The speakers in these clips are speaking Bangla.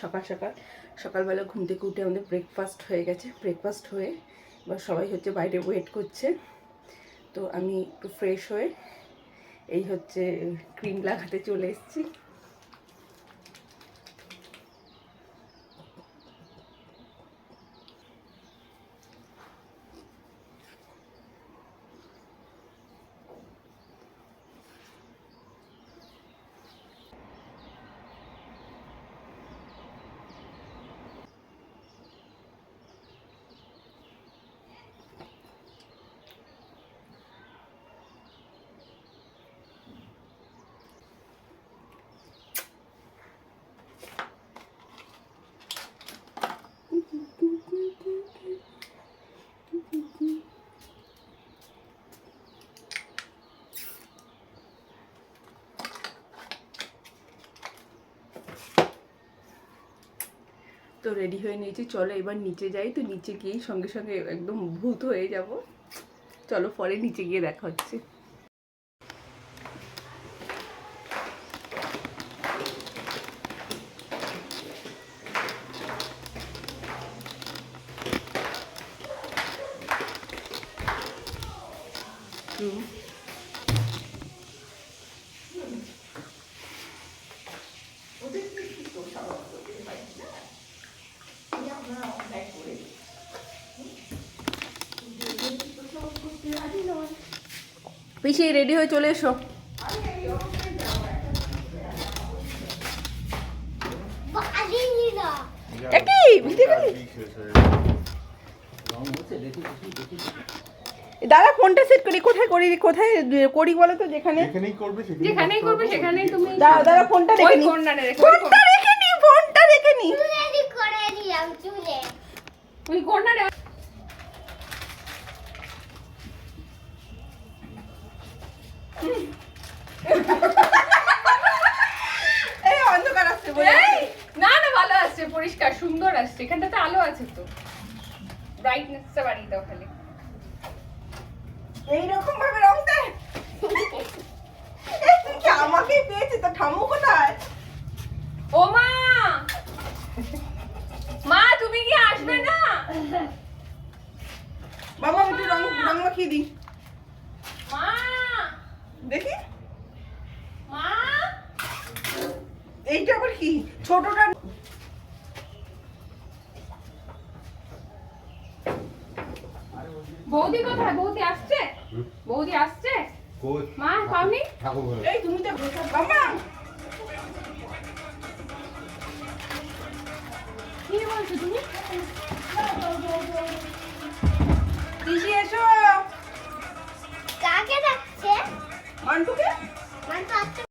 সকাল সকাল সকালবেলা ঘুম থেকে উঠে আমাদের ব্রেকফাস্ট হয়ে গেছে। ব্রেকফাস্ট হয়ে এবার সবাই হচ্ছে বাইরে ওয়েট করছে। তো আমি একটু ফ্রেশ হয়ে এই হচ্ছে ক্রিম লাগাতে চলে এসেছি। তো রেডি হয়ে নিয়েছি, চলো এবার নিচে যাই। তো নিচে গিয়েই সঙ্গে সঙ্গে একদম ভূত হয়ে যাব। চলো পরে নিচে গিয়ে দেখা হচ্ছে। পিসি রেডি হয়ে চলে এসো। দাদা ফোনটা সেট করি, কোথায় করি বলো তো? যেখানেই করবে সেখানেই তুমি দাদা ফোনটা রেখে নি, ফোনটা রেখে নি ওই কর্নারে। অন্ধকার আসছে না, না ভালো আসছে, পরিষ্কার সুন্দর আসছে। এখানটাতে আলো আছে তো, ব্রাইটনেসটা বাড়িয়ে দাও খালি। এইরকম ভাবে রং দেয়। আমাকেই পেয়েছে তো, ঠাম্মু কোথায়? ও মা, মা তুমি কি আসবে না? বাবা একটু রং মাখিয়ে দি। মা দেখি, মা এইটা আবার কি? ছোটটা বৌদি কোথায়? বৌদি আসছে? বৌদি আসছে? মা পাওনি? এই তুমি তো বাবা কি বলছো তুমি? পিসি এসো। কাকে ডাকছে? মান্টুকে। মান্টু আসছে।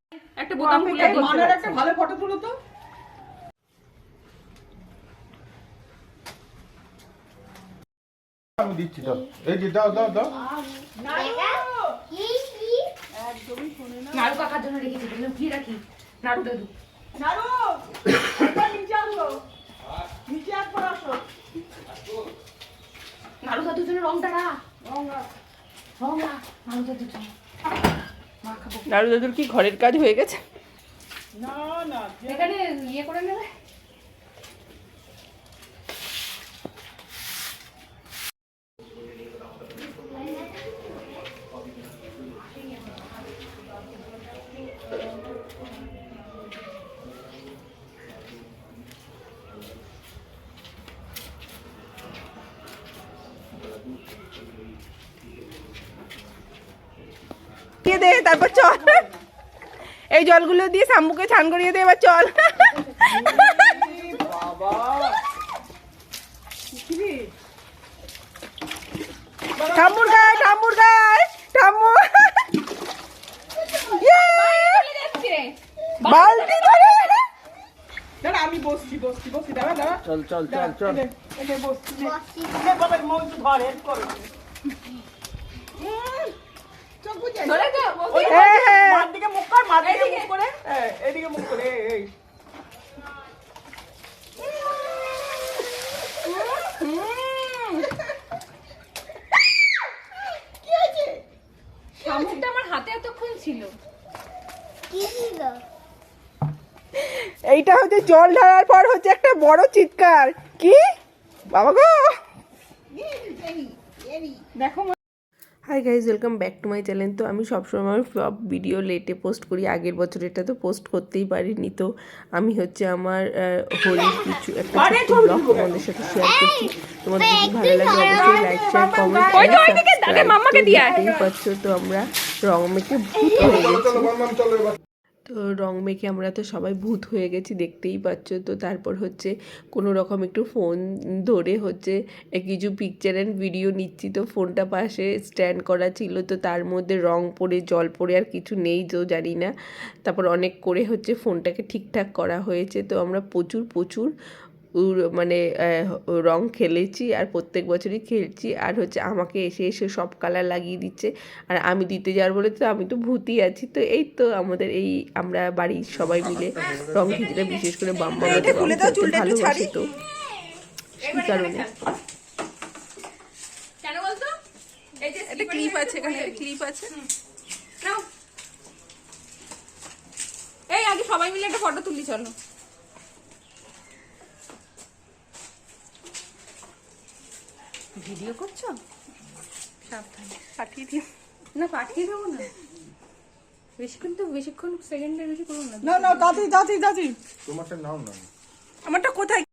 একটা বোতাম খুলে মানের একটা ভালো ফটো তুলো তো। আমি দিচ্ছি, দাও এই যে দাও দাও দাও। একদমই শোনে না। নাড়ু কাকার জন্য রেখেছি, বললাম কি রাখি? নাড়ু দাদু, নাড়ু একবার নিচে আসো, নিচে একবার আসো। নাড়ু দাদুর জন্য রংটা না, রং না নাড়ু দাদুর জন্য। মা খাবো। নাড়ু দাদুর কি ঘরের কাজ হয়ে গেছে? না না, এখানে ইয়ে করে নেবে। দে, তারপর চল এই জলগুলো দিয়ে শাম্পুকে ছান করিয়ে দে। এবার চল। ঠাম্মুর গায়ে, ঠাম্মুর গায়ে, ঠাম্মু বালতি ধরে। দাঁড়া আমি বসছি দাঁড়া দাঁড়া। চল চল চল চল। বসছি বাবা মন ধর হেল্প করো। মারদিকে মুখ কর, মারদিকে মুখ করে, এদিকে মুখ করে। এই কি হয়েছে? শামুকটা আমার হাতে এতক্ষণ ছিল। কি ছিল? এইটা হচ্ছে জল ঢালার পর হচ্ছে একটা বড় চিৎকার, কি বাবা গো দেখো। Hi guys, welcome back to my channel. তো আমি সবসময় সব ভিডিও লেটে পোস্ট করি, আগের বছর এটা তো পোস্ট করতেই পারিনি। তো আমি হচ্ছে আমার হোলির কিছু একটা ব্লগ তোমাদের সাথে শেয়ার করছি। তোমাদের যদি ভালো লাগে অবশ্যই লাইক শেয়ার কমেন্ট দেখতেই পাচ্ছ। তো আমরা রং মেখে ভূত হয়ে গেছি। তো রং মেখে আমরা তো সবাই ভূত হয়ে গেছি, দেখতেই পাচ্ছ। তো তারপর হচ্ছে কোনো রকম একটু ফোন ধরে হচ্ছে কিছু পিকচার অ্যান্ড ভিডিও নিচ্ছি। তো ফোনটা পাশে স্ট্যান্ড করা ছিল, তো তার মধ্যে রং পড়ে জল পড়ে আর কিছু নেই, তো জানি না। তারপর অনেক করে হচ্ছে ফোনটাকে ঠিকঠাক করা হয়েছে। তো আমরা প্রচুর মানে রং খেলেছি আর প্রত্যেক বছরই খেলছি। আর হচ্ছে আমাকে এসে এসে সব কালার লাগিয়ে দিচ্ছে, আর আমি দিতে যাওয়ার বলে তো আমি তো ভূতই আছি। তো এই তো আমাদের এই আমরা বাড়ির সবাই মিলে রং খেলতে, বিশেষ করে বাম্মা রং খেলতে ভালোবাসি। তো সেই কারণে কেন বলতো? এই যে একটা ক্লিপ আছে, এখানে একটা ক্লিপ আছে। নাও, এই আগে সবাই মিলে একটা ফটো তুলি, চলো। ভিডিও করছো? সাবধানে পাঠিয়ে দিও। না পাঠিয়ে দেবো না, বেশিক্ষণ সেকেন্ডের বেশি করবো না। না না, দাদি তোমারটা নাও না। আমারটা কোথায়?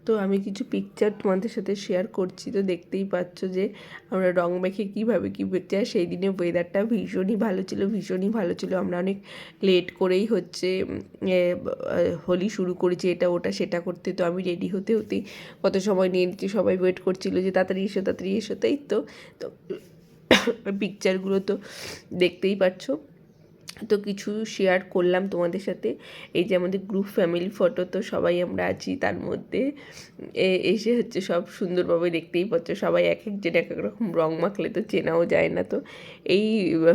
তো আমি কিছু পিকচার তোমাদের সাথে শেয়ার করছি। তো দেখতেই পাচ্ছ যে আমরা রং মেখে কীভাবে কী পিকচার। সেই দিনে ওয়েদারটা ভীষণই ভালো ছিল। আমরা অনেক লেট করেই হচ্ছে হোলি শুরু করেছি, এটা ওটা সেটা করতে। তো আমি রেডি হতেই কত সময় নিয়ে নিচ্ছি, সবাই ওয়েট করছিল যে তাড়াতাড়ি এসো। তাই তো পিকচারগুলো তো দেখতেই পাচ্ছ। তো কিছু শেয়ার করলাম তোমাদের সাথে। এই যে আমাদের গ্রুপ ফ্যামিলি ফটো, তো সবাই আমরা আছি তার মধ্যে। এসে হচ্ছে সব সুন্দরভাবে দেখতেই পাচ্ছ, সবাই এক একজন এক এক রকম রং মাখলে তো চেনাও যায় না। তো এই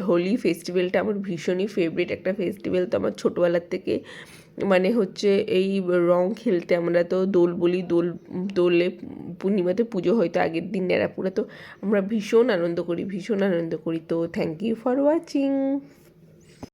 হোলি ফেস্টিভ্যালটা আমার ভীষণই ফেভারিট একটা ফেস্টিভ্যাল। তো আমার ছোটোবেলার থেকে মানে হচ্ছে এই রং খেলতে, আমরা তো দোল বলি, দোলে পূর্ণিমাতে পুজো হয়তো আগের দিন নেড়াপুরা। তো আমরা ভীষণ আনন্দ করি। তো থ্যাংক ইউ ফর ওয়াচিং।